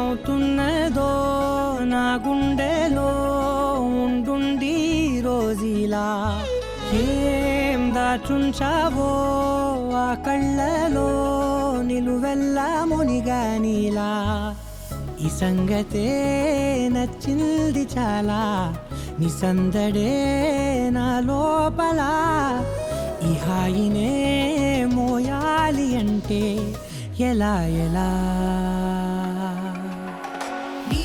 ఏమవుతున్నదో నా గుండెలో ఉండుండి రోజీలా ఏం దాచుంచావో ఆ కళ్ళలో నిలువెల్లా మునిగానిలా ఈ సంగతే నచ్చింది చాలా నీ సందడే నా లోపల ఈ హాయినే మోయాలి అంటే ఎలా ఎలా నీ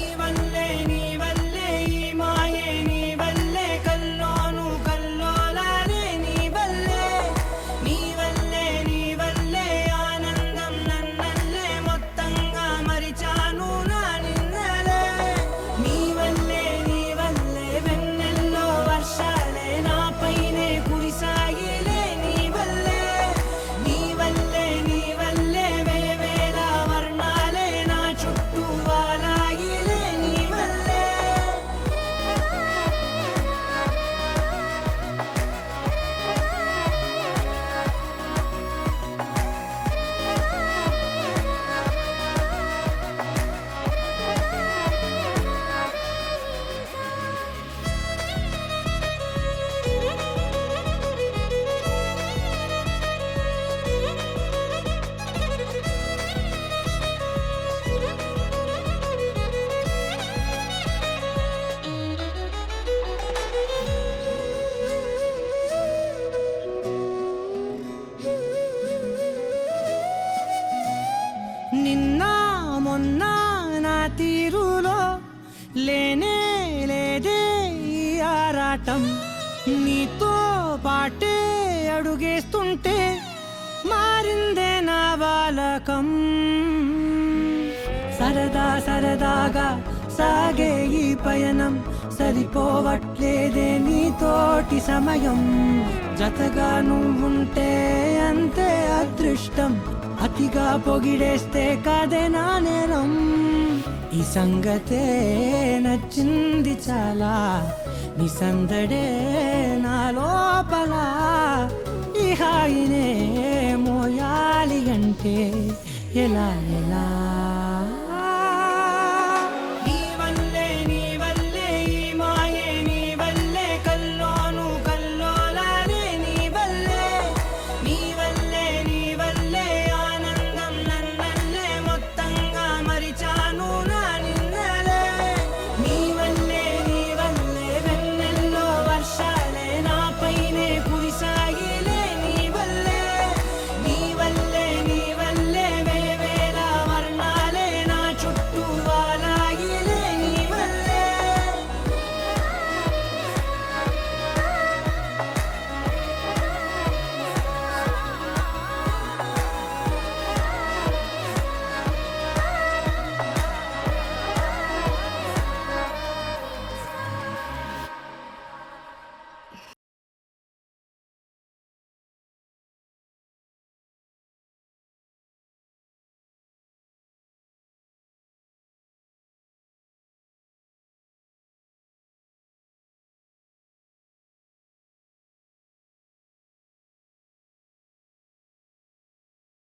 వల్లే ఈ మాయే నీ వల్లే కల్లోను కల్లోలానే నీ వల్లే ఆనందం నన్నల్లే మొత్తంగా మరిచాను నా నిన్నలే నీ వల్లే వెన్నెల్లో వర్షాలే నాపైనే కురిసాగిలే నీ వల్లే వేవేల వర్ణాలే నా చుట్టూ వాలాగిలే నీ వల్లే నిన్న మొన్న నా తీరులో లేనే లేదే ఈ ఆరాటం నీతో పాటే అడుగేస్తుంటే మారిందే నా బాలకం సరదాగా సాగే ఈ పయనం సరిపోవట్లేదే నీతోటి సమయం జతగా నువ్వుంటే అంతే అదృష్టం అతిగా పొగిడేస్తే కాదే నా నేరం ఈ సంగతే నచ్చింది చాలా నీ సందడే నా లోపల ఈ హాయినే మోయాలి అంటే ఎలా ఎలా